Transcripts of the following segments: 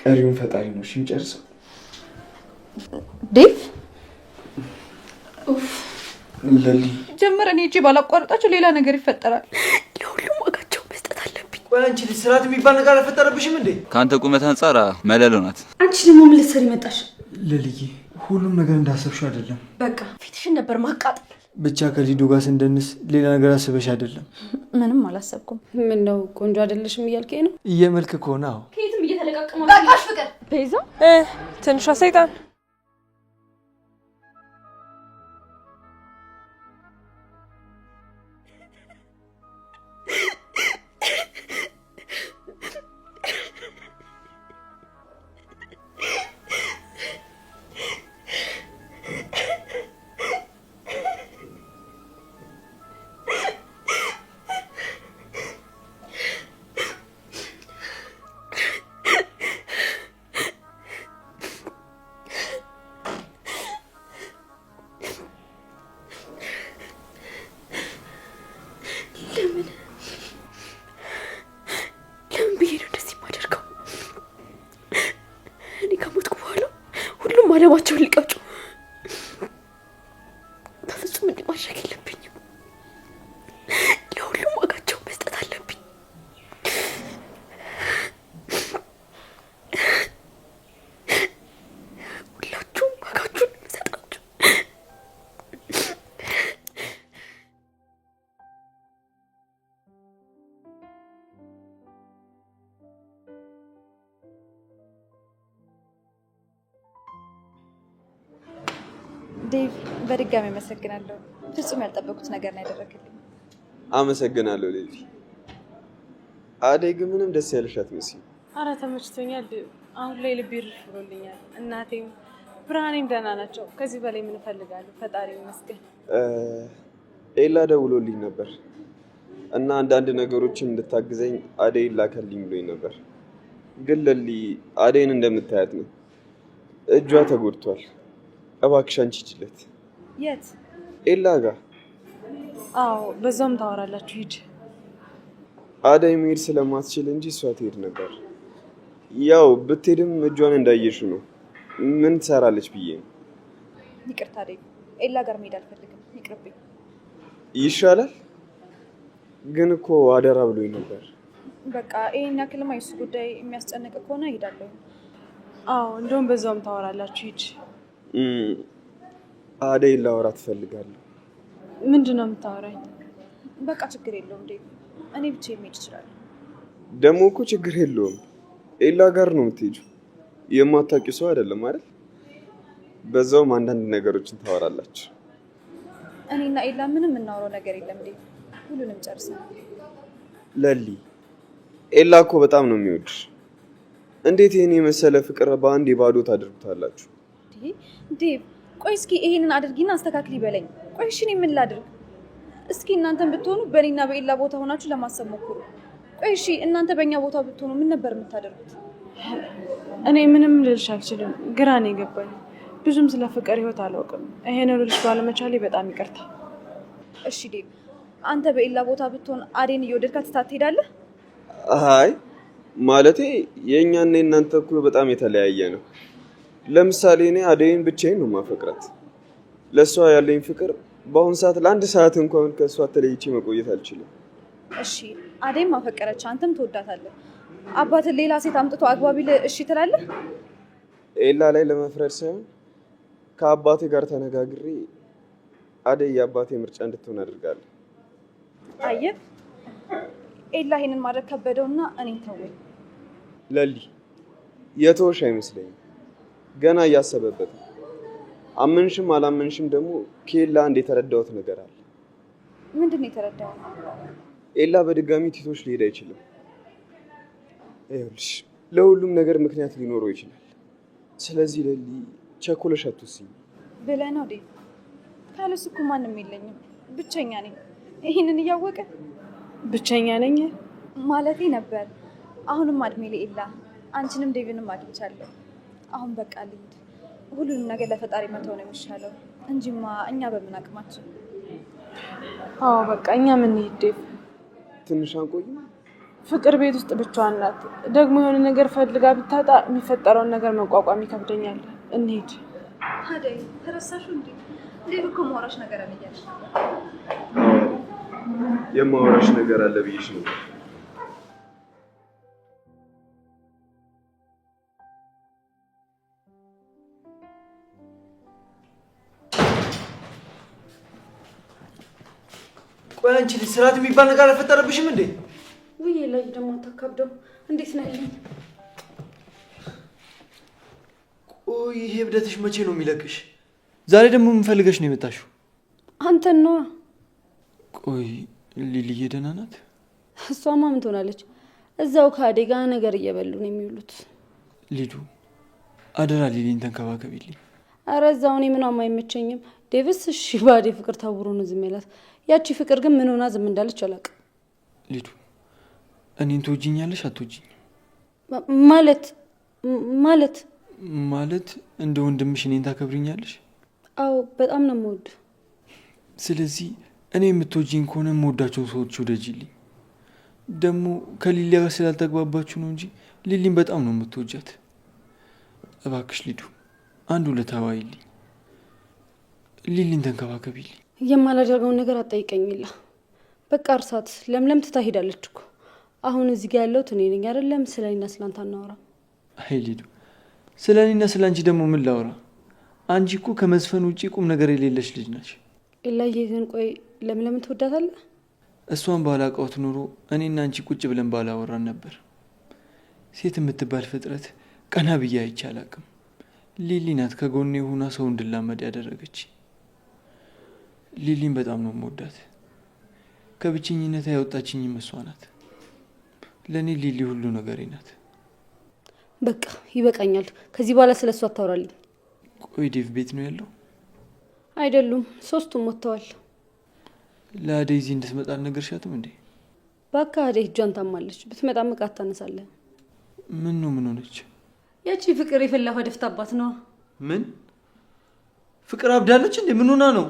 ቀሪውን ፈጣሪ ነው እሺ የሚጨርሰው። ዴቭ ለሊ ጀመረ እኔ እጄ ባላቋርጣቸው ሌላ ነገር ይፈጠራል። ለሁሉም ዋጋቸው መስጠት አለብኝ። ቆይ አንቺ ልጅ ስርዓት የሚባል ነገር አልፈጠረብሽም እንዴ? ካንተ ቁመት አንፃር መለሎ ናት። አንቺ ደግሞ ምን ልትሰሪ መጣሽ? ለልዬ ሁሉም ነገር እንዳሰብሽው አይደለም። በቃ ፊትሽን ነበር ማቃጠል። ብቻ ከሊዱ ጋር ስንደንስ ሌላ ነገር አስበሽ አይደለም? ምንም አላሰብኩም። ምን ነው ቆንጆ አይደለሽም እያልከኝ ነው? እየመልክ ከሆነ አዎ። ከየትም እየተለቃቀመ በቃሽ ፍቅር። ቤዛ ትንሿ ሰይጣን አለማቸውን ሊቀጩ በፍጹም እንዲህ ማድረግ የለብኝም። ለሁሉም ዋጋቸው መስጠት አለብኝ። ሁላችሁም ዋጋችሁን ሰጣችሁ። ዴቭ በድጋሚ አመሰግናለሁ። ፍጹም ያልጠበቁት ነገር ነው ያደረክልኝ። አመሰግናለሁ ሌሊ። አደይ ግን ምንም ደስ ያለሽ አትመስይም። ኧረ ተመችቶኛል። አሁን ላይ ልቤ ይርፍ ብሎልኛል። እናቴም ብርሃኔም ደህና ናቸው። ከዚህ በላይ ምን እፈልጋለሁ? ፈጣሪ ይመስገን። ኤላ ደውሎልኝ ነበር እና አንዳንድ ነገሮችን እንድታግዘኝ አደይን ላከልኝ ብሎኝ ነበር። ግን ለሊ አደይን እንደምታያት ነው፣ እጇ ተጎድቷል። እባክሽ አንቺ ሂጂለት። የት? ኤላ ጋር። አዎ በዛም ታወራላችሁ። ሂድ። አደይ መሄድ ስለማትችል እንጂ እሷ ትሄድ ነበር። ያው ብትሄድም እጇን እንዳየሽ ነው። ምን ትሰራለች ብዬ ነው። ይቅርታ ዴቭ፣ ኤላ ጋር መሄድ አልፈልግም። ይቅርብኝ። ይሻላል። ግን እኮ አደራ ብሎኝ ነበር። በቃ ይሄን ያክልማ የሱ ጉዳይ የሚያስጨንቅ ከሆነ እሄዳለሁ። አዎ እንደውም በዛም ታወራላችሁ። ሂድ። አደይን ላወራ ትፈልጋለሁ። ምንድን ነው የምታወራኝ? በቃ ችግር የለውም ዴቭ፣ እኔ ብቻዬን መሄድ እችላለሁ። ደግሞ እኮ ችግር የለውም። ኤላ ጋር ነው የምትሄጂው። የማታውቂው ሰው አይደለም አይደል? በዛውም አንዳንድ ነገሮችን ታወራላችሁ። እኔና ኤላ ምንም የምናወራው ነገር የለም ዴቭ፣ ሁሉንም ጨርሰናል። ለሊ ኤላ እኮ በጣም ነው የሚወድሽ። እንዴት ይሄን የመሰለ ፍቅር በአንድ ባዶ ታደርጉታላችሁ? ዴቭ ቆይ እስኪ ይሄንን አድርጊና አስተካክሊ በለኝ። ቆይ እሺ እኔ ምን ላድርግ? እስኪ እናንተን ብትሆኑ በእኔና በኤላ ቦታ ሆናችሁ ለማሰብ ሞክሩ። ቆይ እሺ እናንተ በእኛ ቦታ ብትሆኑ ምን ነበር የምታደርጉት? እኔ ምንም ልልሽ አልችልም። ግራ ነው የገባኝ። ብዙም ስለ ፍቅር ህይወት አላውቅም። ይሄን ልልሽ ባለመቻሌ በጣም ይቅርታ። እሺ ዴቭ አንተ በኤላ ቦታ ብትሆን አዴን እየወደድካት ትሄዳለህ? አይ ማለቴ የእኛና የእናንተ እኮ በጣም የተለያየ ነው። ለምሳሌ እኔ አደይን ብቻዬን ነው ማፈቅራት። ለሷ ያለኝ ፍቅር በአሁን ሰዓት ለአንድ ሰዓት እንኳን ከሷ ተለይቼ መቆየት አልችልም። እሺ አደይም ማፈቀረች፣ አንተም ትወዳታለህ። አባትን ሌላ ሴት አምጥቶ አግባቢ እሺ ትላለህ? ኤላ ላይ ለመፍረድ ሳይሆን ከአባቴ ጋር ተነጋግሬ አደይ የአባቴ ምርጫ እንድትሆን አድርጋለሁ። አየህ ኤላ ይሄንን ማድረግ ከበደውና እኔን ተወኝ። ለሊ የተወሽ አይመስለኝም። ገና እያሰበበት ነው። አመንሽም አላመንሽም ደግሞ ከኤላ አንድ የተረዳሁት ነገር አለ። ምንድን ነው የተረዳው? ኤላ በድጋሚ ቲቶሽ ሊሄድ አይችልም። ይኸውልሽ ለሁሉም ነገር ምክንያት ሊኖረው ይችላል። ስለዚህ ለሊ ቸኮለሽ አትወስኝ ብለህ ነው ዴቭ? ካለሱ እኮ ማንም የለኝም፣ ብቸኛ ነኝ። ይሄንን እያወቀ ብቸኛ ነኝ ማለቴ ነበር። አሁንም አድሜ ለኤላ አንቺንም ዴቪንም አግኝቻለሁ። አሁን በቃ ልሂድ። ሁሉንም ነገር ለፈጣሪ መተው ነው የሚሻለው እንጂማ እኛ በምን አቅማችን። አዎ በቃ እኛ ምን ሄድ ዴቭ። ትንሽ አንቆይም? ፍቅር ቤት ውስጥ ብቻዋን ናት። ደግሞ የሆነ ነገር ፈልጋ ብታጣ የሚፈጠረውን ነገር መቋቋም ይከብደኛል። እንሂድ። አደይ ተረሳሹ እንዴ? ዴቭ እኮ ማውራሽ ነገር አለ እያለሽ የማወራሽ ነገር አለ ብዬሽ ነበር። ቆይ አንቺ ልጅ ስርዓት የሚባል ነገር አልፈጠረብሽም እንዴ? ውይ ላይ ደግሞ አታካብደው። እንዴት ነው ያለኝ? ቆይ ይሄ እብደትሽ መቼ ነው የሚለቅሽ? ዛሬ ደግሞ ምን ፈልገሽ ነው የመጣሽው? አንተን ነዋ። ቆይ ሊሊዬ ደህና ናት? እሷማ ምን ትሆናለች? እዛው ከአደይ ጋር ነገር እየበሉ ነው የሚውሉት። ሊዱ አደራ ሊሊን ተንከባከቢልኝ። አረ እዛው እኔ ምንም አይመቸኝም። ዴቭስ እሺ ባዴ ፍቅር ታውሮ ነው ዝም ያላት። ያቺ ፍቅር ግን ምን ሆና ዝም እንዳለች አላውቅም። ሊዱ እኔን ትወጂኛለሽ አትወጂኝ? ማለት ማለት ማለት እንደ ወንድምሽ እኔን ታከብሪኛለሽ? አዎ በጣም ነው የምወድ። ስለዚህ እኔ የምትወጂኝ ከሆነ የምወዳቸውን ሰዎች ወደጂልኝ። ደግሞ ከሊሊያ ጋር ስላልተግባባችሁ ነው እንጂ ሊሊን በጣም ነው የምትወጃት። እባክሽ ሊዱ አንድ ውለታ ዋይልኝ። ሊሊን ተንከባከቢልኝ። የማላደርገውን ነገር አትጠይቀኝላ። በቃ እርሳት። ለምለም ትታ ሄዳለች እኮ። አሁን እዚህ ጋር ያለሁት እኔ ነኝ አይደለም? ስለኔና ስላንተ አናወራ። አይ ሊዱ ስለኔና ስላንቺ ደግሞ ምን ላውራ? አንቺ እኮ ከመዝፈን ውጪ ቁም ነገር የሌለሽ ልጅ ነሽ። ኢላዬ ግን ቆይ ለምለም ትወዳታለህ? እሷን ባላውቃት ኖሮ እኔና አንቺ ቁጭ ብለን ባላወራን ነበር። ሴት የምትባል ፍጥረት ቀና ብዬ አይቼ አላውቅም። ሊሊ ናት ከጎኔ ሆና ሰው እንድላመድ ያደረገች። ሊሊን በጣም ነው የምወዳት። ከብቸኝነት ያወጣችኝም እሷ ናት። ለእኔ ሊሊ ሁሉ ነገሬ ናት። በቃ ይበቃኛል። ከዚህ በኋላ ስለ እሷ አታውራልኝ። ቆይ ዴቭ ቤት ነው ያለው? አይደሉም፣ ሶስቱም ወጥተዋል። ለአደይ እዚህ እንድትመጣ አልነገርሻትም እንዴ? እባክህ አደይ እጇን ታማለች። ብትመጣ ምቃት ታነሳለህ። ምን ሆነች? ያቺ ፍቅር የፈላሁ ደፍታባት ነው። ምን ፍቅር አብዳለች እንዴ? ምን ሆና ነው?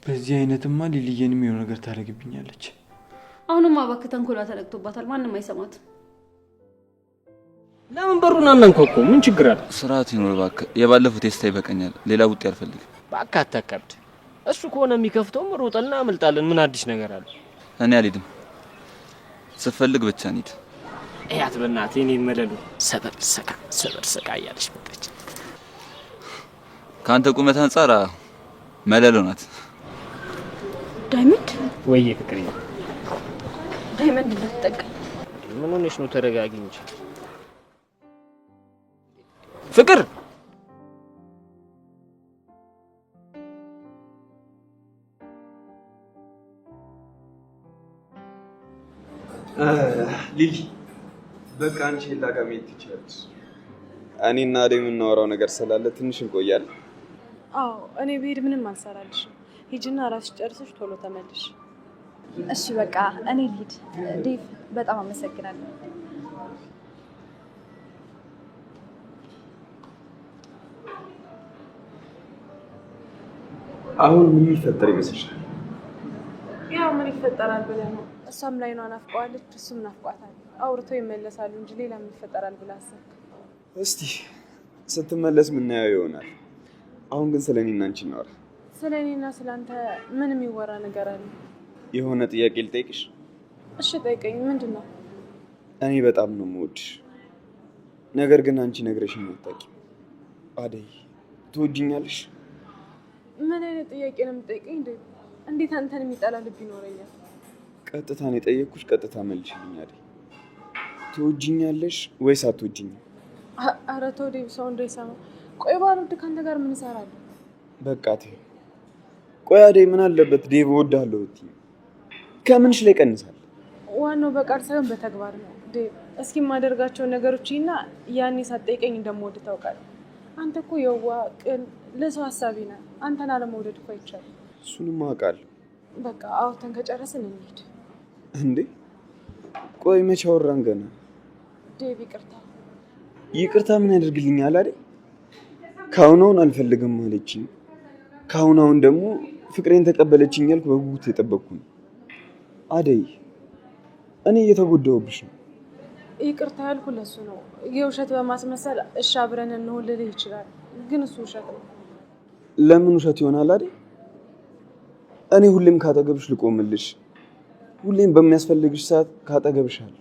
በዚህ አይነትማ ሊሊየንም የሆነ ነገር ታደርግብኛለች። አሁንም እባክህ ተንኮሏ ተለቅቶባታል። ማንም አይሰማትም። ለምን በሩን አናንኳኳ? ምን ችግር አለ? ስርዓት ይኖር እባክህ። የባለፈው ቴስታ ይበቃኛል። ሌላ ውጤ አልፈልግም። እባክህ አታከብድ። እሱ ከሆነ የሚከፍተው ሮጠና አመልጣለን። ምን አዲስ ነገር አለ? እኔ አልሄድም። ስትፈልግ ብቻ እንሂድ። እያት በእናትህ እኔ መለሉ ሰበር ሰቃ እያለች መጣች። ከአንተ ቁመት አንጻር መለሎ ናት። ዳይመንድ ወይዬ ፍቅር ዳይመንድ እንዳትጠቀም። ምን ሆነሽ ነው? ተረጋጊ እንጂ ፍቅር። ሊሊ በቃ አንቺ ሌላ ጋር መሄድ ትችላለች። እኔና አደይ የምናወራው ነገር ስላለ ትንሽ እንቆያለን። አዎ እኔ ብሄድ ምንም አልሰራልሽም። ሂጂና ራስሽ ጨርሰሽ ቶሎ ተመልሽ። እሺ በቃ እኔ ልሂድ። ዴቭ በጣም አመሰግናለሁ። አሁን ምን ይፈጠር ይመስልሻል? ያው ምን ይፈጠራል ብለህ ነው? እሷም ላይ ነው ናፍቀዋለች፣ እሱም ናፍቋታል። አውርተው ይመለሳሉ እንጂ ሌላ ምን ይፈጠራል ብለህ አሰብክ? እስቲ ስትመለስ ምናየው ይሆናል። አሁን ግን ስለኔና አንቺ እናወራ። ስለኔና ስላንተ ምን የሚወራ ነገር አለ? የሆነ ጥያቄ ልጠይቅሽ? እሺ ጠይቀኝ። ምንድነው? እኔ በጣም ነው የምወድሽ፣ ነገር ግን አንቺ ነግረሽኝ አታውቂም። አደይ ትወጂኛለሽ? ምን አይነት ጥያቄ ነው የምጠይቀኝ? እንዴት አንተን የሚጠላ ልብ ይኖረኛል? ቀጥታ ነው የጠየቅኩሽ፣ ቀጥታ መልሽልኝ። አደይ ትወጂኛለሽ ወይስ አትወጂኝም? ኧረ ተው ዴቭ፣ ሰው እንዳይሰማ። ቆይ ባልወድ ከአንተ ጋር ምን እሰራለሁ? በቃ ተይው። ቆይ አደይ ምን አለበት ዴቭ እወድሃለሁ ብትይኝ ከምንሽ ላይ ቀንሳል? ዋናው በቃል ሳይሆን በተግባር ነው ዴቭ። እስኪ የማደርጋቸው ነገሮች እና ያኔ ሳትጠይቀኝ እንደምወድ ታውቃለህ። አንተ እኮ የዋህ ቅን፣ ለሰው ሀሳቢ ነህ። አንተን አለመውደድ እኮ አይቻልም። እሱንም አውቃለሁ። በቃ አውርተን ከጨረስን እንሂድ። እንዴ ቆይ መቼ አወራን ገና? ዴቭ ይቅርታ። ይቅርታ ምን ያደርግልኛል? አይደል ካሁን አልፈልግም አለችኝ። ካሁን ደግሞ ፍቅሬን ተቀበለችኝ ያልኩ በጉጉት የጠበቅኩ ነው። አደይ እኔ እየተጎዳሁብሽ ነው። ይቅርታ ያልኩ ለሱ ነው። የውሸት በማስመሰል እሺ አብረን እንሁን ልልህ ይችላል፣ ግን እሱ ውሸት ነው። ለምን ውሸት ይሆናል አይደል? እኔ ሁሌም ካጠገብሽ ልቆምልሽ፣ ሁሌም በሚያስፈልግሽ ሰዓት ካጠገብሽ አለ።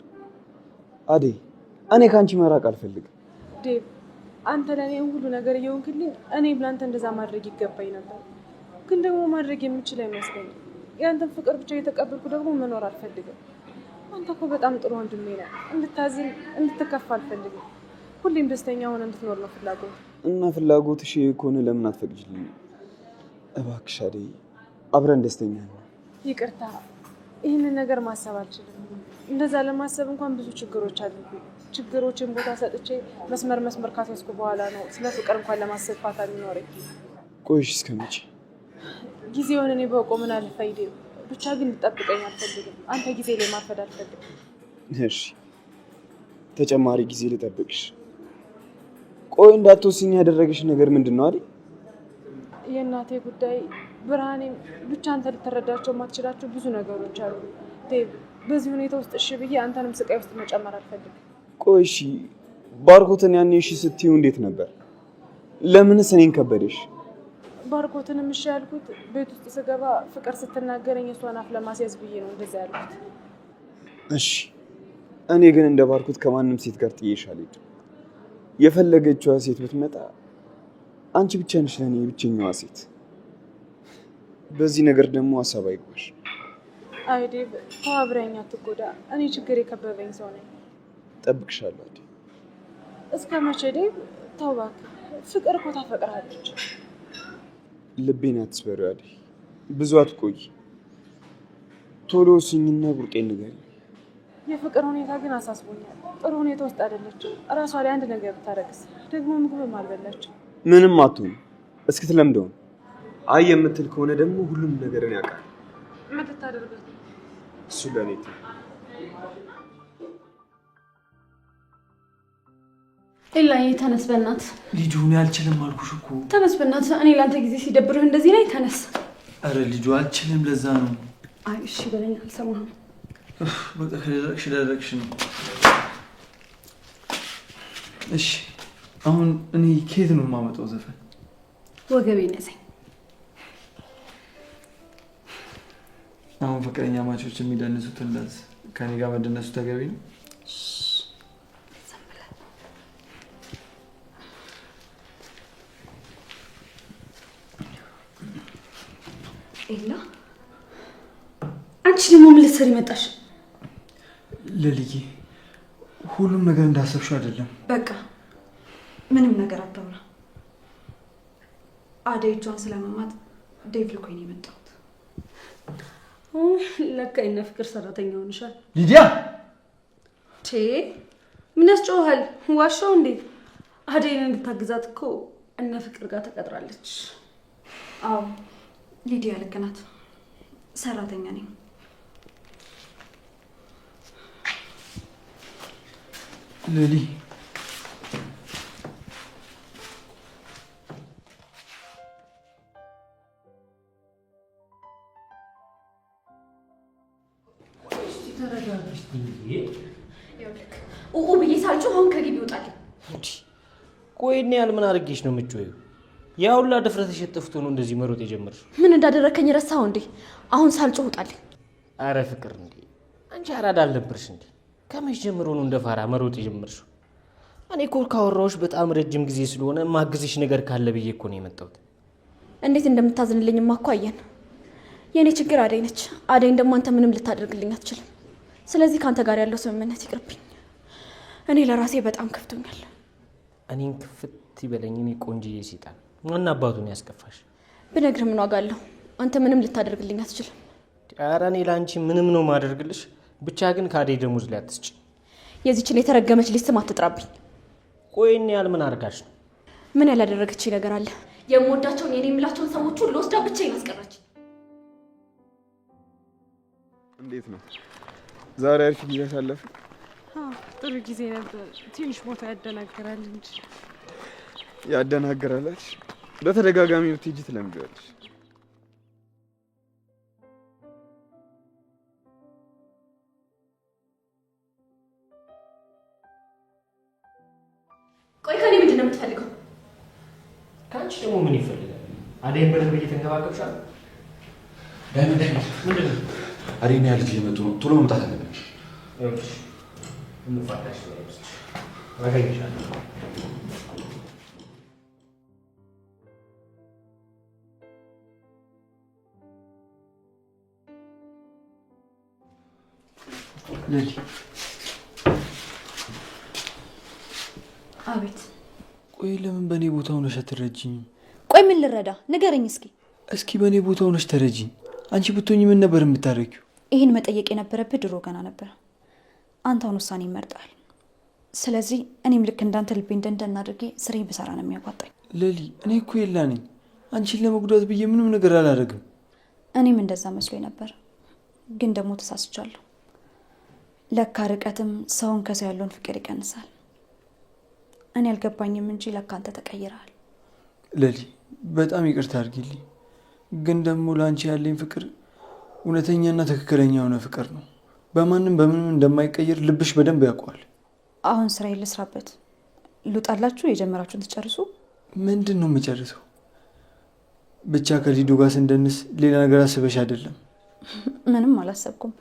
አደይ እኔ ካንቺ መራቅ አልፈልግም። ዴቭ አንተ ለኔ ሁሉ ነገር እየሆንክልኝ፣ እኔም ላንተ እንደዛ ማድረግ ይገባኝ ነበር፣ ግን ደግሞ ማድረግ የምችል አይመስለኝም። ያንተን ፍቅር ብቻ እየተቀበልኩ ደግሞ መኖር አልፈልግም። አንተ እኮ በጣም ጥሩ ወንድሜ ነህ። እንድታዝን እንድትከፋ አልፈልግም። ሁሌም ደስተኛ ሆነ እንድትኖር ነው ፍላጎት። እና ፍላጎትሽ ከሆነ ለምን አትፈቅጂልኝ? እባክሽ አደይ አብረን ደስተኛ ነው። ይቅርታ ይህንን ነገር ማሰብ አልችልም። እንደዛ ለማሰብ እንኳን ብዙ ችግሮች አሉብኝ። ችግሮችን ቦታ ሰጥቼ መስመር ካስያዝኩ በኋላ ነው ስለ ፍቅር እንኳን ለማሰብ ፋታ የሚኖረኝ። ቆይሽ እስከ መቼ? ጊዜውን እኔ በቆ ምን አልፈይድ፣ ብቻ ግን ልጠብቀኝ አልፈልግም። አንተ ጊዜ ላይ ማርፈድ አልፈልግም። እሺ ተጨማሪ ጊዜ ልጠብቅሽ። ቆይ እንዳትወስኝ ያደረገሽ ነገር ምንድን ነው አይደል? የእናቴ ጉዳይ ብርሃኔም፣ ብቻ አንተ ልትረዳቸው የማትችላቸው ብዙ ነገሮች አሉ ዴቭ። በዚህ ሁኔታ ውስጥ እሺ ብዬ አንተንም ስቃይ ውስጥ መጨመር አልፈልግም። ቆይ እሺ ባርኮትን ያኔ እሺ ስትይው እንዴት ነበር? ለምንስ እኔን ከበደሽ? ባርኮትንም እሺ ያልኩት ቤት ውስጥ ስገባ ፍቅር ስትናገረኝ እሷን አፍ ለማስያዝ ብዬ ነው እንደዛ ያልኩት። እሺ እኔ ግን እንደ ባርኮት ከማንም ሴት ጋር ጥዬሽ አልሄድም። የፈለገችዋ ሴት ብትመጣ አንቺ ብቻ ነሽ ለኔ ብቸኛዋ ሴት። በዚህ ነገር ደግሞ ሀሳብ አይግባሽ። አይ ዴቭ ተው፣ አብረኸኝ አትጎዳ። እኔ ችግር የከበበኝ ሰው ነኝ። ጠብቅሻለሁ አይደል? እስከ መቼ ዴቭ? ተው እባክህ። ፍቅር እኮ ታፈቅራለች። ልቤን አትስበሪው አይደል? ብዙ አትቆይ። ቶሎ ወስኝና ቁርጤን ንገሪኝ። የፍቅር ሁኔታ ግን አሳስቦኛል። ጥሩ ሁኔታ ውስጥ አይደለችም። እራሷ ላይ አንድ ነገር ብታረግስ? ደግሞ ምግብም አልበላችም። ምንም አትሆን እስክትለምደው። አይ የምትል ከሆነ ደግሞ ሁሉም ነገርን ያውቃል። ምን ልታደርጋት? እሱ ለኔ ኤላዬ ተነስ በእናትህ። ልጁ እኔ አልችልም አልኩሽ እኮ። ተነስ በእናትህ። እኔ ለአንተ ጊዜ ሲደብርህ እንደዚህ ላይ ተነስ። አረ ልጁ አልችልም፣ ለዛ ነው። አይ እሺ በለኝ፣ አልሰማህም። በቃ ከደረቅሽ ነው። እሺ አሁን እኔ ከየት ነው የማመጣው ዘፈን? ወገቤን ያዘኝ። አሁን ፍቅረኛ ማቾች የሚደንሱት እንደዚህ ከኔ ጋር መደነሱ ተገቢ ነው? ኤላ አንቺ ደግሞ ምን ልትሰሪ መጣሽ? ለልዬ ሁሉም ነገር እንዳሰብሽው አይደለም። በቃ ምንም ነገር አታውራ። አደይ እጇን ስለማማት ዴቭ ልኮኝ ነው የመጣሁት። ለካ የእነ ፍቅር ሰራተኛ ሆንሻል። ሊዲያ ምን ያስጨውሃል? ዋሻው እንዴ? አደይን እንድታግዛት እኮ እነ ፍቅር ጋር ተቀጥራለች። አዎ ሊዲያ ልክ ናት። ሰራተኛ ነኝ። ሌሊ ብዬ ሳልጮህ አሁን ከግቢ ይወጣል። ቆይ እኔ ያል ምን አድርጌሽ ነው የምትጮይው? ያ ሁላ ድፍረትሽ ጠፍቶ ነው እንደዚህ መሮጥ የጀመርሽው? ምን እንዳደረከኝ ረሳኸው እንዴ? አሁን ሳልጮህ ውጣልኝ። አረ ፍቅር እንዴ አንቺ አራዳ አልነበርሽ እንዴ? ከመቼ ጀምሮ ነው እንደ ፋራ መሮጥ የጀመርሽው? እኔ እኮ ካወራሁሽ በጣም ረጅም ጊዜ ስለሆነ ማግዝሽ ነገር ካለ ብዬ እኮ ነው የመጣሁት። እንዴት እንደምታዝንልኝማ እኮ አየን። የእኔ ችግር አደይ ነች። አደይን ደግሞ አንተ ምንም ልታደርግልኝ አትችልም። ስለዚህ ከአንተ ጋር ያለው ስምምነት ይቅርብኝ። እኔ ለራሴ በጣም ከፍቶኛል። እኔን ክፍት ይበለኝ። እኔ ቆንጆዬ ሴጣን ማን አባቱን ያስከፋሽ? ብነግርህ ምን ዋጋ አለው? አንተ ምንም ልታደርግልኝ አትችልም። ኧረ እኔ ለአንቺ ምንም ነው ማደርግልሽ። ብቻ ግን ከአደይ ደሞዝ ላይ አትስጭ። የዚችን የተረገመች ልጅ ስም አትጥራብኝ። ቆይ እኔ ያል ምን አድርጋሽ ነው? ምን ያላደረገችኝ ነገር አለ? የምወዳቸውን የኔ የምላቸውን ሰዎች ሁሉ ወስዳ ብቻዬን አስቀረች። እንዴት ነው ዛሬ አሪፍ ጊዜ አሳለፈ? ጥሩ ጊዜ ነበር። ትንሽ ቦታ ያደናግራል እንጂ። ያደናግራላች። በተደጋጋሚ ብትሄጂ ትለምጃለሽ። ነው የምትፈልገው? ከአንቺ ደግሞ ምን ይፈልጋል? አደይን በደንብ እየተንከባከብሻል? ምንድን ነው? አደይና ያ ልጅ እየመጡ ነው። ቶሎ መምጣት አለብን። እንፋታሽ አገኝሻለሁ። ለሊ አቤት። ቆይ ለምን በእኔ ቦታ ሆነሽ አትረጂኝም? ቆይ ምን ልረዳ ንገረኝ እስኪ። እስኪ በእኔ ቦታ ሆነሽ ተረጂኝ። አንቺ ብትሆኚ ምን ነበር የምታደርጊው? ይህን መጠየቅ የነበረብህ ድሮ ገና ነበር። አንተ አሁን ውሳኔ ይመርጣል። ስለዚህ እኔም ልክ እንዳንተ ልቤ እንደንደን አድርጌ ስሬ ብሰራ ነው የሚያዋጣኝ። ለሊ እኔ እኮ የላ ነኝ። አንቺን ለመጉዳት ብዬ ምንም ነገር አላደርግም። እኔም እንደዛ መስሎኝ ነበር፣ ግን ደግሞ ተሳስቻለሁ። ለካ ርቀትም ሰውን ከሰው ያለውን ፍቅር ይቀንሳል። እኔ አልገባኝም እንጂ ለካ አንተ ተቀይረሃል። ለሊ በጣም ይቅርታ አድርጊልኝ፣ ግን ደግሞ ለአንቺ ያለኝ ፍቅር እውነተኛና ትክክለኛ የሆነ ፍቅር ነው። በማንም በምንም እንደማይቀየር ልብሽ በደንብ ያውቀዋል። አሁን ስራዬን ልስራበት። ልውጣላችሁ? የጀመራችሁን ትጨርሱ። ምንድን ነው የምጨርሰው? ብቻ ከሊዱ ጋር ስንደንስ ሌላ ነገር አስበሽ አይደለም? ምንም አላሰብኩም።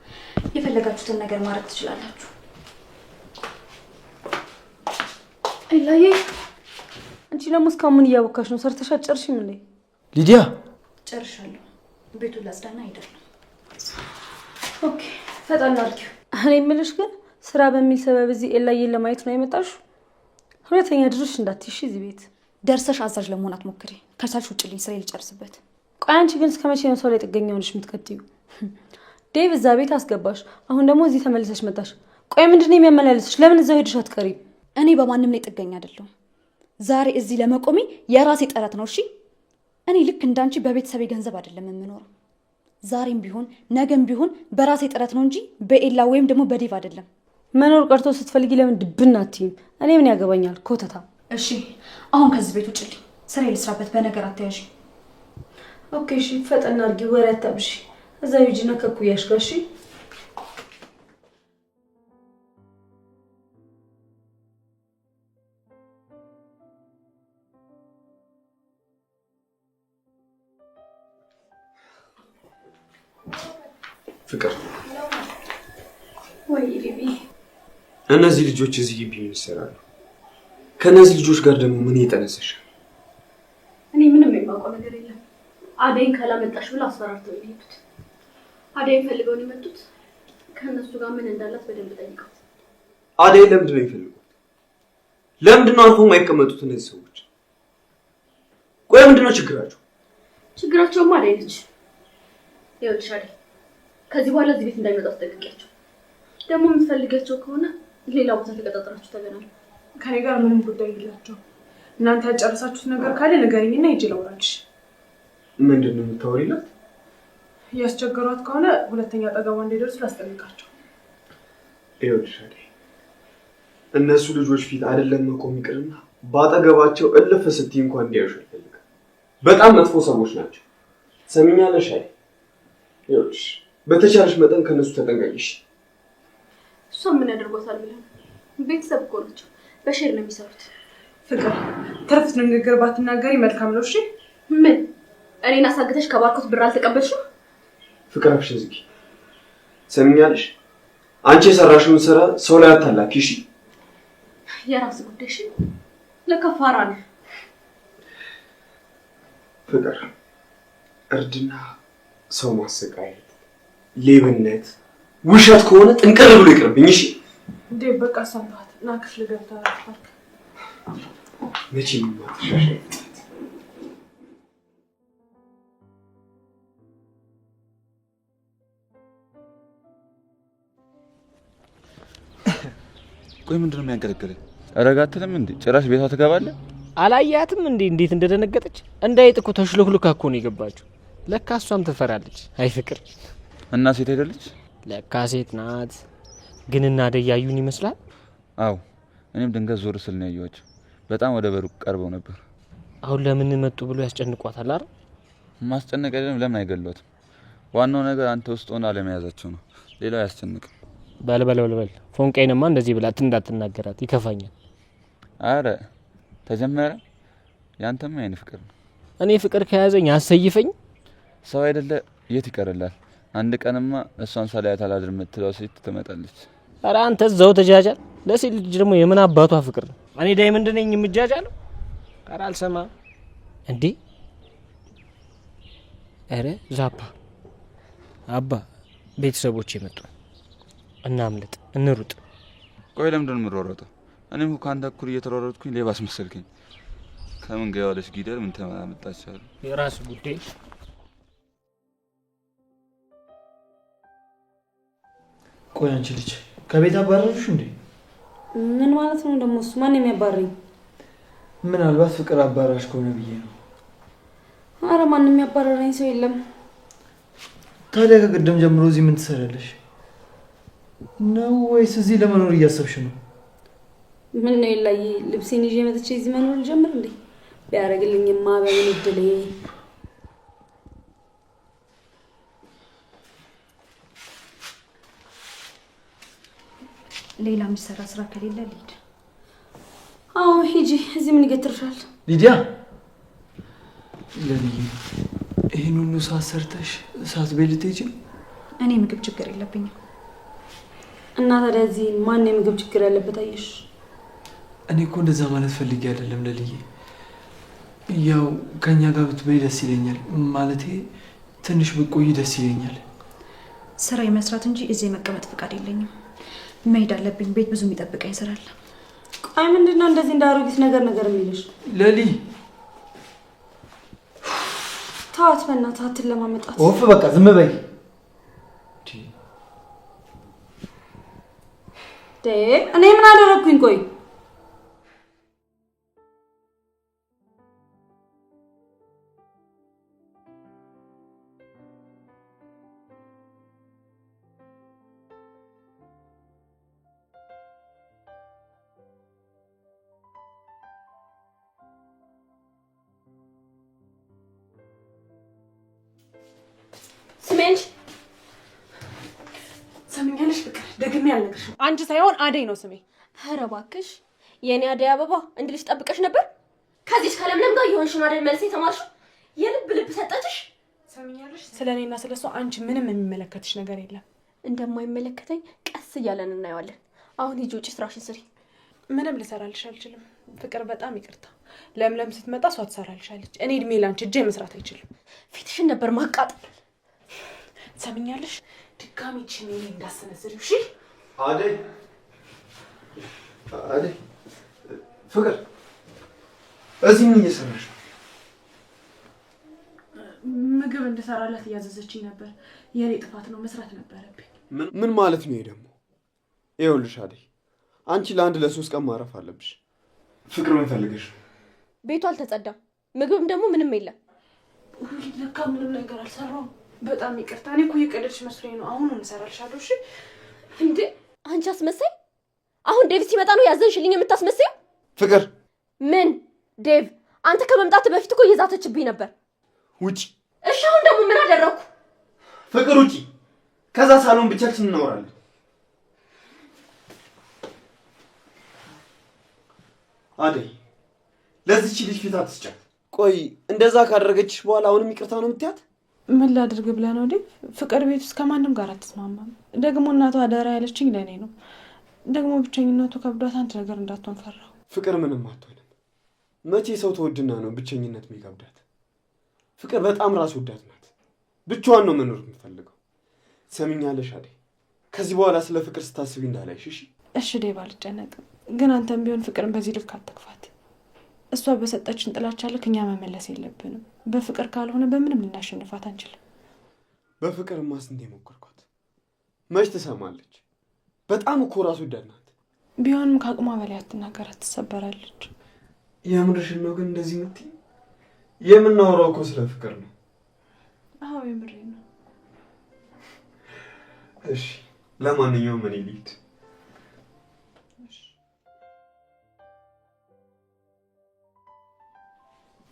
የፈለጋችሁትን ነገር ማድረግ ትችላላችሁ። ኤላዬ አንቺ ደግሞ እስካሁን ምን እያቦካሽ ነው? ሰርተሽ አትጨርሺም እንዴ? ሊዲያ ጨርሻለሁ። ቤቱን ላጽዳና አይደለም። ኦኬ ፈጣን አድርጊው። እኔ የምልሽ ግን ስራ በሚል ሰበብ እዚህ ኤላዬን ለማየት ነው የመጣሽው? ሁለተኛ ድርሽ እንዳትይሽ እዚህ ቤት ደርሰሽ አዛዥ ለመሆን አትሞክሪ። ከቻልሽ ውጭልኝ፣ ስራ ልጨርስበት። ቆይ አንቺ ግን እስከ መቼ ነው ሰው ላይ ጥገኛ ሆነሽ የምትቀጥዩ? ዴቭ እዛ ቤት አስገባሽ፣ አሁን ደግሞ እዚህ ተመልሰሽ መጣሽ። ቆይ ምንድነው የሚያመላለስሽ? ለምን እዛው ሄድሽ አትቀሪም? እኔ በማንም ላይ ጥገኛ አይደለሁም። ዛሬ እዚህ ለመቆሜ የራሴ ጥረት ነው። እሺ እኔ ልክ እንዳንቺ በቤተሰቤ ገንዘብ አይደለም የምኖረው። ዛሬም ቢሆን ነገም ቢሆን በራሴ ጥረት ነው እንጂ በኤላ ወይም ደግሞ በዴቭ አይደለም። መኖር ቀርቶ ስትፈልጊ ለምን ድብና አትይም? እኔ ምን ያገባኛል ኮተታ። እሺ አሁን ከዚህ ቤት ውጭልኝ፣ ስራ ልስራበት። በነገር አትያዥ። ኦኬ እሺ ፈጠና አድርጊ፣ ወሬ አታብሺ። እዛ ሂጂና ከኩያሽ ጋር እሺ። ፍቅር ወይ ሊቢ፣ እነዚህ ልጆች እዚህ ግቢ ምን ይሰራሉ? ከእነዚህ ልጆች ጋር ደግሞ ምን እየጠነሰሻል? እኔ ምንም የማውቀው ነገር የለም። አደይን ካላመጣሽ ብለው አስፈራርተው የሄዱት። አደይን ፈልገው ነው የመጡት። ከእነሱ ጋር ምን እንዳላት በደንብ ጠይቃት። አደይ ለምንድን ነው የሚፈልጉት? ለምንድን ነው አርፈው የማይቀመጡት እነዚህ ሰዎች? ቆይ ምንድን ነው ችግራቸው? ችግራቸውማ አደይ ነች። ይኸውልሽ አደይ ከዚህ በኋላ እዚህ ቤት እንዳይመጣ አስጠንቅቂያቸው። ደግሞ የምትፈልጋቸው ከሆነ ሌላ ቦታ ተቀጣጥራችሁ ተገናኙ። ከኔ ጋር ምንም ጉዳይ የላቸው። እናንተ ያጨረሳችሁት ነገር ካለ ንገሪኝና ሂጅ ላውራልሽ። ምንድን ነው የምታወሪላት? እያስቸገሯት ከሆነ ሁለተኛ አጠገቧ እንዳይደርሱ ላስጠንቅቃቸው። ይኸውልሽ አደይ እነሱ ልጆች ፊት አይደለም መቆም ይቅርና ባጠገባቸው እልፍ ስትይ እንኳን እንዲያዩሽ አልፈልግም። በጣም መጥፎ ሰዎች ናቸው። ሰሚኛለሽ አደይ? ይኸውልሽ በተቻለሽ መጠን ከነሱ ተጠንቀቂሽ። እሷ ምን ያደርጓታል ብለን ቤተሰብ እኮ ናቸው፣ በሼር ነው የሚሰሩት። ፍቅር ትርፍ ንግግር ባትናገሪ መልካም ነው። እሺ ምን እኔን አሳግተሽ ከባርኮት ብር አልተቀበልሽም? ፍቅር አፍሽን ዝጊ። ሰሚኛለሽ? አንቺ የሰራሽውን ስራ ሰው ላይ አታላኪ። እሺ የራስ ጉዳይ። እሺ ለከፋራ ነው ፍቅር። እርድና ሰው ማሰቃየት፣ ሌብነት፣ ውሸት ከሆነ ጥንቅር ብሎ ይቅርብኝ። እሺ እንዴ በቃ ሳንታት ና ክፍል ገብታ አጥፋክ። መቼ ማትሻሽ ቆይ ምንድነው የሚያንቀለቅልህ? አረጋትልም እንዴ? ጭራሽ ቤቷ ትገባለህ? አላያትም እንዴ እንዴት እንደደነገጠች? እንዳይጥ እኮ ተሽሎክሉካ እኮ ነው የገባችው። ለካ እሷም ትፈራለች። አይ ፍቅር እና ሴት አይደለች? ለካ ሴት ናት። ግን እና አደይ ያዩን ይመስላል። አው እኔም ድንገት ዞር ስል ነው ያዩዋቸው። በጣም ወደ በሩቅ ቀርበው ነበር። አሁን ለምን መጡ ብሎ ያስጨንቋታል አይደል? ማስጨነቅ አይደለም፣ ለምን አይገሏትም? ዋናው ነገር አንተ ውስጥ ሆነ አለመያዛቸው ነው። ሌላው አያስጨንቅም። በልበል ፎንቃይንማ እንደዚህ ብላት እንዳትናገራት ይከፋኛል። አረ ተጀመረ። ያንተም አይን ፍቅር ነው። እኔ ፍቅር ከያዘኝ አሰይፈኝ ሰው አይደለ የት ይቀርላል? አንድ ቀንማ እሷን ሳላያት አላድርም የምትለው ሴት ትመጣለች። ኧረ አንተ እዛው ተጃጃል። ለሴት ልጅ ደግሞ የምን አባቷ ፍቅር ነው? እኔ ዳይመንድ ነኝ የምጃጃለው? ኧረ አልሰማም እንዴ። ኧረ ዛፓ አባ ቤተሰቦች የመጡ እናምልጥ፣ እንሩጥ። ቆይ ለምንድን ነው የምሮረጠው? እኔም እኮ ከአንተ እኩል እየተሮረጥኩኝ ሌባ አስመሰልከኝ። ከምን ጋር ያለች ጊደር ምን ተመጣጣቻለ? የራስ ጉዳይ። ቆይ አንቺ ልጅ ከቤት አባረሩሽ እንዴ? ምን ማለት ነው ደግሞ እሱ? ማን የሚያባረኝ? ምናልባት ፍቅር አባራሽ ከሆነ ብዬ ነው። አረ ማንም የሚያባረረኝ ሰው የለም። ታዲያ ከቅድም ጀምሮ እዚህ ምን ትሰራለሽ ነው? ወይስ እዚህ ለመኖር እያሰብሽ ነው? ምን ነው ላይ ልብሴን ይዤ መጥቼ እዚህ መኖር ጀምር እንዴ? ቢያረግልኝማ በምን እድሌ። ሌላ የሚሰራ ስራ ከሌለ ልሂድ። አዎ ሂጂ። እዚህ ምን ይገትርሻል? ሊዲያ ለልይ ይህን ሁሉ ሰዓት ሰርተሽ ሳትበይ ልትሄጂ ነው? እኔ ምግብ ችግር የለብኝም። እና ታዲያ እዚህ ማን የምግብ ችግር ያለበት አየሽ? እኔ እኮ እንደዛ ማለት ፈልጌ አይደለም ለልዬ። ያው ከኛ ጋር ብትበይ ደስ ይለኛል። ማለቴ ትንሽ ብቆይ ደስ ይለኛል። ስራ የመስራት እንጂ እዚህ መቀመጥ ፍቃድ የለኝም። መሄድ አለብኝ። ቤት ብዙ የሚጠብቀኝ ስራ አለ። ቆይ ምንድነው እንደዚህ እንዳሮጊት ነገር የሚልሽ? ለሊ ታዋት በእናትህ አትለማመጣት። ኦፍ በቃ ዝም በይ። እኔ ምን አደረኩኝ? ቆይ ሰምኛለሽ ፍቅር፣ ደግሜ አልነግርሽም። አንቺ ሳይሆን አደይ ነው ስሜ። ኧረ እባክሽ የኔ አደይ አበባ እንድልሽ ጠብቀሽ ነበር። ከዚህ ከለምለም ጋር የሆንሽ ነው አይደል? መልስ የተማርሽው ልብ ሰጠችሽ። ሰምኛለሽ፣ ስለኔና ስለሷ አንቺ ምንም የሚመለከትሽ ነገር የለም። እንደማይመለከተኝ ቀስ እያለን እናየዋለን። አሁን ሂጂ ውጪ ስራሽን ስሪ። ምንም ልሰራልሽ አልችልም ፍቅር፣ በጣም ይቅርታ። ለምለም ስትመጣ እሷ ትሰራልሻለች። እኔ እድሜ ላንቺ እጄ መስራት አይችልም። ፊትሽን ነበር ማቃጠል። ሰምኛለሽ፣ ድጋሚ ቺኒ እንዳሰነዝሪው። እሺ አደይ ፍቅር፣ እዚህ ምን እየሰራሽ ነው? ምግብ እንድሰራላት እያዘዘችኝ ነበር። የኔ ጥፋት ነው፣ መስራት ነበረብኝ። ምን ማለት ነው ይሄ ደግሞ? ይኸውልሽ አደይ፣ አንቺ ለ3 ቀን ማረፍ አለብሽ። ፍቅር ምን ፈልገሽ? ቤቱ አልተጸዳም፣ ምግብም ደግሞ ምንም የለም። ለካ ምንም ነገር አልሰራውም። በጣም ይቅርታ። እኔ እኮ እየቀለድሽ መስሎኝ ነው። አሁን እንሰራልሻለሁ። እሺ እንዴ አንቺ አስመሳይ! አሁን ዴቭ ሲመጣ ነው ያዘንሽልኝ የምታስመስይው? ፍቅር ምን ዴቭ፣ አንተ ከመምጣት በፊት እኮ እየዛተችብኝ ነበር። ውጪ። እሺ አሁን ደግሞ ምን አደረኩ? ፍቅር ውጪ። ከዛ ሳሎን ብቻችን እናወራለን። አደይ ለዚህች ልጅ ፊት አትስጫት። ቆይ እንደዛ ካደረገችሽ በኋላ አሁንም ይቅርታ ነው የምትያት? ምን ላድርግ ብለህ ነው ዴቭ? ፍቅር ቤት ውስጥ ከማንም ጋር አትስማማም። ደግሞ እናቷ አደራ ያለችኝ ለእኔ ነው። ደግሞ ብቸኝነቱ ከብዷት አንድ ነገር እንዳትሆን ፈራሁ። ፍቅር ምንም አትሆንም። መቼ ሰው ተወድና ነው ብቸኝነት የሚከብዳት? ፍቅር በጣም ራስ ወዳድ ናት። ብቻዋን ነው መኖር የምትፈልገው። ሰሚኛለሽ አደይ፣ ከዚህ በኋላ ስለ ፍቅር ስታስቢ እንዳላይሽ። እሺ እሺ ዴቭ፣ አልጨነቅም። ግን አንተም ቢሆን ፍቅርን በዚህ ልክ አትክፋት። እሷ በሰጠችን ጥላቻ ልክ እኛ መመለስ የለብንም። በፍቅር ካልሆነ በምንም ልናሸንፋት አንችልም። በፍቅርማ ስንቴ ሞከርኳት፣ መች ትሰማለች? በጣም እኮ ራስ ወዳድ ናት። ቢሆንም ከአቅሟ በላይ አትናገራት፣ ትሰበራለች። የምርሽን ነው ግን እንደዚህ የምትይ? የምናወራው እኮ ስለ ፍቅር ነው። አዎ የምሬ ነው። እሺ ለማንኛውም እኔ ልሂድ።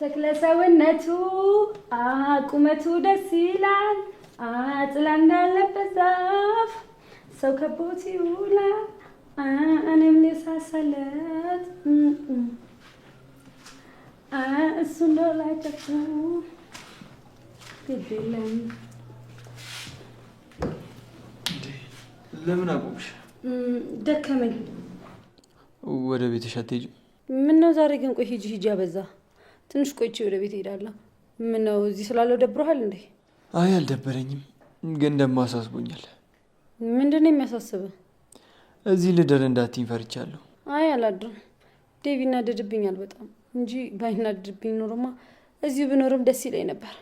ተክለ ሰውነቱ ቁመቱ ደስ ይላል። ጥላ እንዳለበት ዛፍ ሰው ከቦት ይውላል። እኔም ልሳሳለት እሱ ነው ላይጨክኑ ግድ የለም። ለምን አቆምሽ? ደከመኝ። ወደ ቤትሽ አትሄጂም? ምነው ዛሬ ግን ቆይ ሂጂ አበዛ። ትንሽ ቆይቼ ወደ ቤት እሄዳለሁ። ምነው እዚህ ስላለው ደብሮሃል እንዴ? አይ አልደበረኝም፣ ግን ደግሞ አሳስቦኛል። ምንድን ነው የሚያሳስበው? እዚህ ልደር እንዳትይኝ ፈርቻለሁ። አይ አላድርም። ዴቪ ይናደድብኛል በጣም እንጂ ባይናደድብኝ ኖሮማ እዚሁ ብኖርም ደስ ይለኝ ነበር።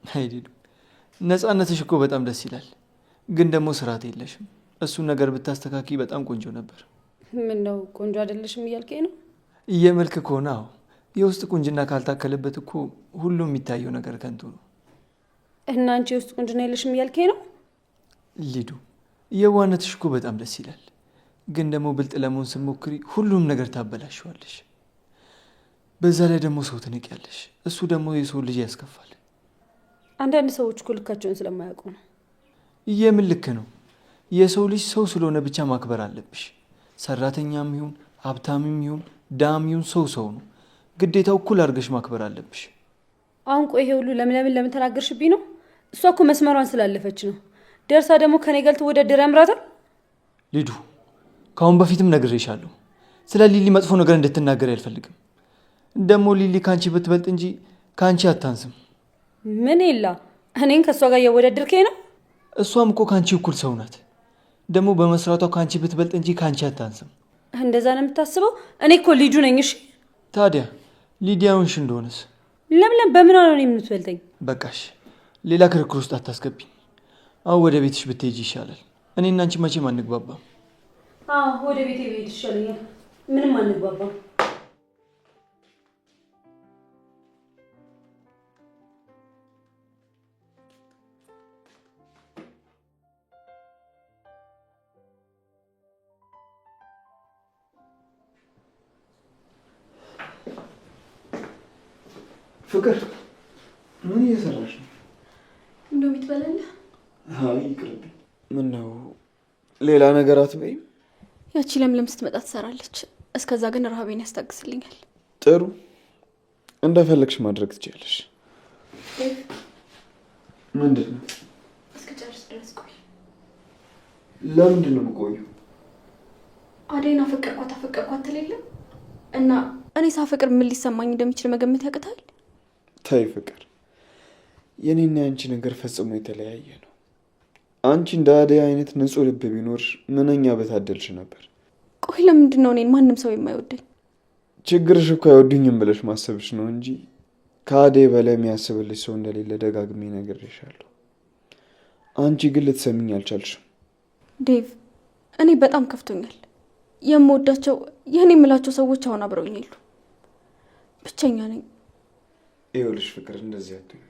አይዲዱ ነፃነትሽ እኮ በጣም ደስ ይላል፣ ግን ደግሞ ስርዓት የለሽም። እሱን ነገር ብታስተካኪ በጣም ቆንጆ ነበር። ምን ነው ቆንጆ አይደለሽም እያልከኝ ነው? የመልክ ከሆነ አዎ፣ የውስጥ ቁንጅና ካልታከለበት እኮ ሁሉም የሚታየው ነገር ከንቱ ነው። እና አንቺ የውስጥ ቁንጅና የለሽም እያልከኝ ነው? ሊዱ የዋነትሽ እኮ በጣም ደስ ይላል፣ ግን ደግሞ ብልጥ ለመሆን ስትሞክሪ ሁሉም ነገር ታበላሽዋለሽ። በዛ ላይ ደግሞ ሰው ትንቂያለሽ። እሱ ደግሞ የሰው ልጅ ያስከፋል። አንዳንድ ሰዎች እኮ ልካቸውን ስለማያውቁ ነው። የምን ልክ ነው? የሰው ልጅ ሰው ስለሆነ ብቻ ማክበር አለብሽ። ሰራተኛም ይሁን ሀብታምም ይሁን ዳም ይሁን ሰው ነው። ግዴታው እኩል አድርገሽ ማክበር አለብሽ። አሁን ቆይ ይሄ ሁሉ ለምን ተናገርሽብኝ ነው? እሷ እኮ መስመሯን ስላለፈች ነው። ደርሳ ደግሞ ከኔ ጋር ልትወዳደር ያምራታል። ሊዱ ከአሁን በፊትም ነግሬሻለሁ፣ ስለ ሊሊ መጥፎ ነገር እንድትናገር አልፈልግም። ደግሞ ሊሊ ካንቺ ብትበልጥ እንጂ ካንቺ አታንስም። ምን ይላ እኔን ከእሷ ጋር እያወዳደርከኝ ነው? እሷም እኮ ካንቺ እኩል ሰው ናት። ደግሞ በመስራቷ ካንቺ ብትበልጥ እንጂ ካንቺ አታንስም። እንደዛ ነው የምታስበው? እኔ እኮ ልጁ ነኝ። እሺ ታዲያ ሊዲያውንሽ እንደሆነስ? ለምለም በምን ነው የምትበልጠኝ? በቃሽ፣ ሌላ ክርክር ውስጥ አታስገቢኝ። አሁን ወደ ቤትሽ ብትሄጂ ይሻላል። እኔና አንቺ መቼም አንግባባም። ወደ ቤቴ ብሄድ ይሻለኛል። ምንም አንግባባም። ፍቅር ምን እየሰራሽ ነው? እንደው የምትበላለህ? አይ ይቅርብኝ። ምን ነው ሌላ ነገር አትበይም? ያቺ ለምለም ስትመጣ ትሰራለች። እስከዛ ግን ረሃቤን ያስታግስልኛል። ጥሩ፣ እንደፈለግሽ ማድረግ ትችላለሽ። ምንድን ነው? እስከጨርስ ድረስ ቆይ። ለምንድን ነው የምቆየው? አደይን አፈቀርኳት ትሌለም እና እኔ ሳፈቅር ምን ሊሰማኝ እንደሚችል መገመት ያቅታል? ታይ ፍቅር፣ የኔና ያንቺ ነገር ፈጽሞ የተለያየ ነው። አንቺ እንደ አደይ አይነት ንጹህ ልብ ቢኖር ምንኛ በታደልሽ ነበር። ቆይ ለምንድን ነው እኔን ማንም ሰው የማይወደኝ? ችግርሽ እኮ አይወዱኝም ብለሽ ማሰብሽ ነው እንጂ ከአደይ በላይ የሚያስብልሽ ሰው እንደሌለ ደጋግሜ ነግሬሻለሁ። አንቺ ግን ልትሰሚኝ አልቻልሽም። ዴቭ፣ እኔ በጣም ከፍቶኛል። የምወዳቸው የኔ የምላቸው ሰዎች አሁን አብረውኝ የሉ። ብቸኛ ነኝ። ይኸውልሽ ፍቅር፣ እንደዚህ አትሁኝ።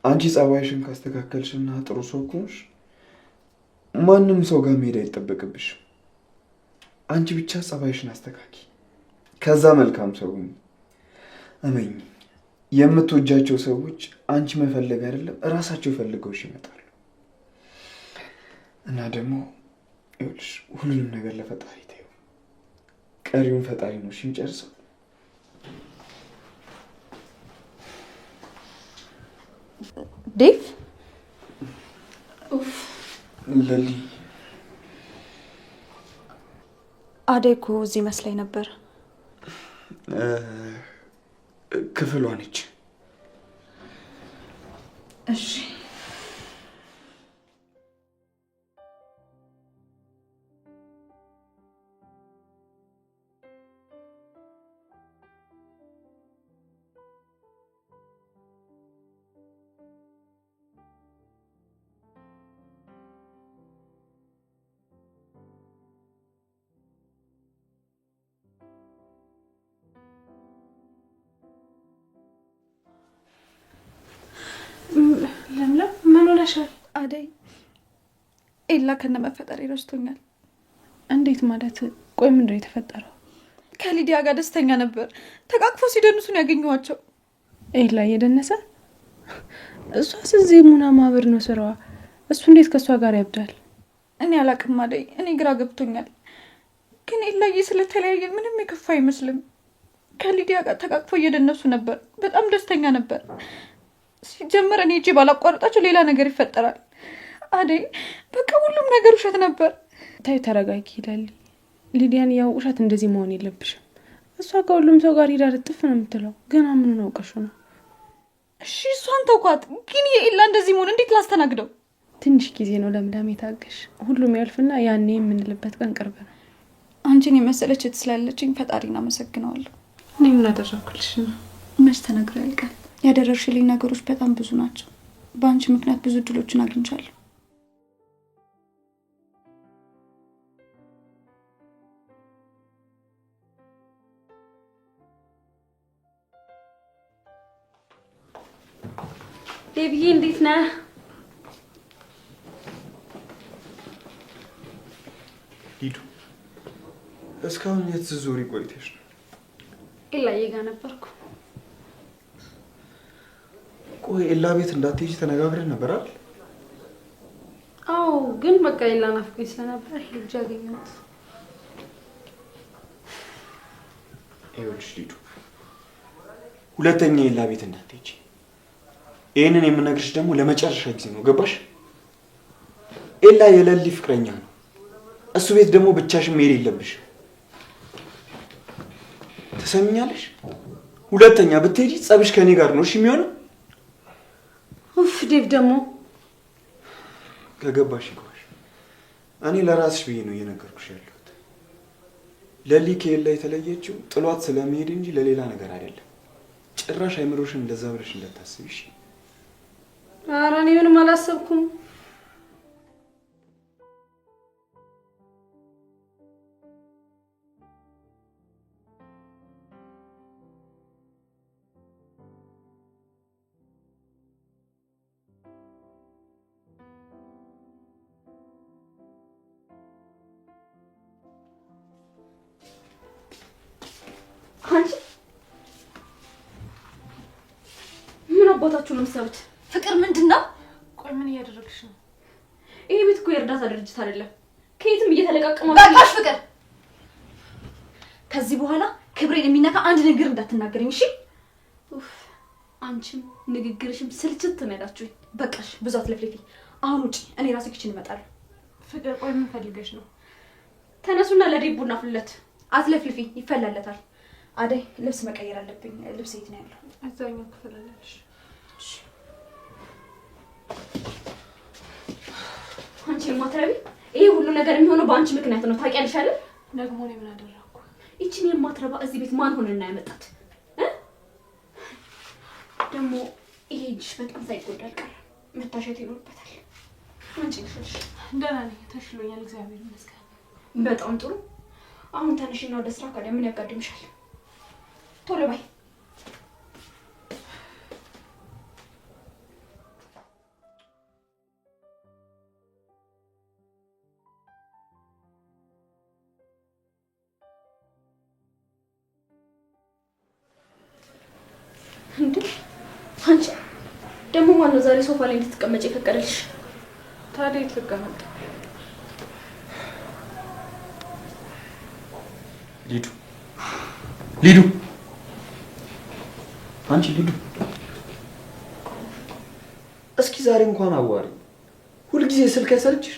አንቺ ጸባይሽን ካስተካከልሽና ጥሩ ሰው ከሆንሽ ማንም ሰው ጋር መሄድ አይጠበቅብሽም። አንቺ ብቻ ጸባይሽን አስተካኪ፣ ከዛ መልካም ሰው ሁኚ። እመኝ፣ የምትወጃቸው ሰዎች አንቺ መፈለግ አይደለም እራሳቸው ፈልገውሽ ይመጣሉ። እና ደግሞ ይኸውልሽ ሁሉንም ነገር ለፈጣሪ ተይው። ቀሪውን ፈጣሪ ነው የሚጨርሰው። ዴቭ ለሊ፣ አደይ እኮ እዚህ መስላኝ ነበር። ክፍሏ ነች። እሺ ለምለም ምን ሆነሻል? አደይ ኤላ ከነመፈጠር ይረስቶኛል። እንዴት ማለት? ቆይ ምንድን ነው የተፈጠረው? ከሊዲያ ጋር ደስተኛ ነበር። ተቃቅፎ ሲደንሱን ያገኘኋቸው። ኤላ እየደነሰ? እሷስ እዚህ ሙና ማህበር ነው ስራዋ። እሱ እንዴት ከእሷ ጋር ያብዳል? እኔ አላቅም አደይ፣ እኔ ግራ ገብቶኛል። ግን ኤላዬ ስለተለያየ ምንም የከፋ አይመስልም። ከሊዲያ ጋር ተቃቅፎ እየደነሱ ነበር። በጣም ደስተኛ ነበር። ሲጀመር እኔ እጄ ባላቋርጣቸው ሌላ ነገር ይፈጠራል። አደይ በቃ ሁሉም ነገር ውሸት ነበር። ታይ ተረጋጊ ይላል። ሊዲያን ያው ውሸት እንደዚህ መሆን የለብሽም። እሷ ከሁሉም ሰው ጋር ሄዳ ልጥፍ ነው የምትለው። ገና ምን አውቀሽ ነው? እሺ እሷን ተውኳት፣ ግን የኤላ እንደዚህ መሆን እንዴት ላስተናግደው? ትንሽ ጊዜ ነው ለምለም፣ የታገሽ። ሁሉም ያልፍና ያኔ የምንልበት ቀን ቅርብ ነው። አንቺን የመሰለች እህት ስላለችኝ ፈጣሪን አመሰግነዋለሁ። እኔ ምን አደረኩልሽ ነው? መች ተነግሮ ያልቃል። ያደረግሽልኝ ነገሮች በጣም ብዙ ናቸው። በአንቺ ምክንያት ብዙ እድሎችን አግኝቻለሁ። ቤቢዬ እንዴት ነህ? ሊዱ እስካሁን የት ስትዞሪ ቆይተሽ ነው? ኤላዬ ጋር ነበርኩ። ቆይ ኤላ ቤት እንዳትሄጂ ተነጋግረን ነበር አይደል? አዎ፣ ግን በቃ ኤላ ናፍቆኝ ስለነበር ሄጄ አገኘሁት። ይኸውልሽ ሊዱ፣ ሁለተኛ ኤላ ቤት እንዳትሄጂ። ይህንን የምነግርሽ ደግሞ ለመጨረሻ ጊዜ ነው፣ ገባሽ? ኤላ የለሊ ፍቅረኛ ነው። እሱ ቤት ደግሞ ብቻሽን መሄድ የለብሽ። ትሰሚኛለሽ? ሁለተኛ ብትሄጂ ጸብሽ ከኔ ጋር ነው እሺ የሚሆነው? ኡፍ ዴቭ ደግሞ ከገባሽ ይገባሽ። እኔ ለራስሽ ብዬ ነው እየነገርኩሽ ያለሁት። ለሊ ከኤላ የተለየችው ጥሏት ስለመሄድ እንጂ ለሌላ ነገር አይደለም። ጭራሽ አይምሮሽን እንደዛ ብለሽ እንዳታስብሽ። ኧረ እኔ ምንም አላሰብኩም። አንቺ ምን አባታችሁ ነው የምትሰሩት? ፍቅር ምንድነው? ቆይ ምን እያደረግሽ ነው? ይሄ ቤት እኮ የእርዳታ ድርጅት አይደለም። ከየትም እየተለቃቀመ በቃሽ ፍቅር፣ ከዚህ በኋላ ክብሬን የሚነካ አንድ ንግግር እንዳትናገረኝ እሺ? ኡፍ አንቺም ንግግርሽም ስልችት ትነዳችሁኝ። በቃሽ፣ ብዙ አትለፍልፊ። አሁን ውጪ፣ እኔ ራሴ ኪችን እመጣለሁ። ፍቅር ቆይ ምን ፈልገሽ ነው? ተነሱና ለዴብ ቡና ፍለት። አትለፍልፊ፣ ይፈላለታል። አደይ ልብስ መቀየር አለብኝ። ልብስ የት ነው ያለው? እዛኛው ክፍል አለሽ። አንቺ የማትረቢ፣ ይሄ ሁሉ ነገር የሚሆነው በአንቺ ምክንያት ነው። ታውቂያለሽ አይደል? ደግሞ እኔ ምን አደረኩ? ይቺን የማትረባ እዚህ ቤት ማን ሆነና ያመጣት? ደግሞ ይሄ እጅሽ በጣም ሳይጎዳ አልቀረም። መታሸት ይኖርበታል። አንቺ ነሽ። ደህና ነኝ፣ ተሽሎኛል፣ እግዚአብሔር ይመስገን። በጣም ጥሩ። አሁን ተነሽና ወደ ስራ። ካለ ምን ያጋድምሻል? ቶሎ በይ። እንዴ አንቺ ደግሞ ማነው ዛሬ ሶፋ ላይ እንድትቀመጪ የፈቀደልሽ? ታዲያ የት ልቀመጥ? ሊዱ ሊዱ፣ አንቺ ሊዱ፣ እስኪ ዛሬ እንኳን አዋሪ። ሁልጊዜ ስልክ አይሰልችሽ?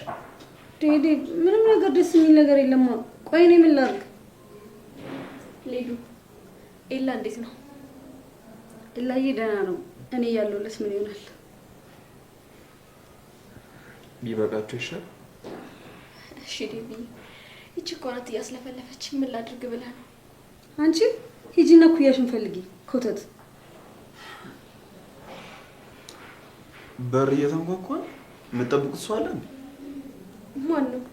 ዴዴ ምንም ነገር ደስ የሚል ነገር የለም። ቆይ እኔ ምን ላድርግ? ሊዱ ኤላ እንዴት ነው? ኤላዬ ደህና ነው። እኔ ያለሁለት ምን ይሆናል? ቢበቃችሁ ይሻል። እሺ ዴቢ፣ ይቺ እኮ ናት እያስለፈለፈች። ምን ላድርግ ብለህ ነው? አንቺ ሂጂና ኩያሽን ፈልጊ። ኮተት በር እየተንኳኳ የምትጠብቁት ሰው አለ? ማን ነው?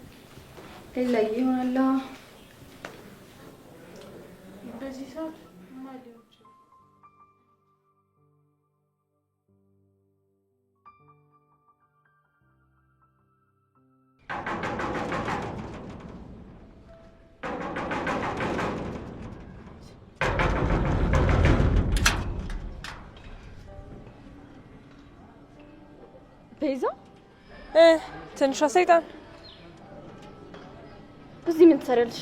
ኤላዬ ይሆናላ። በዚህ ሰዓት ማሊዎች ቤዛ ትንሿ ሰይጣን እዚህ ምን ትሰሪያለሽ?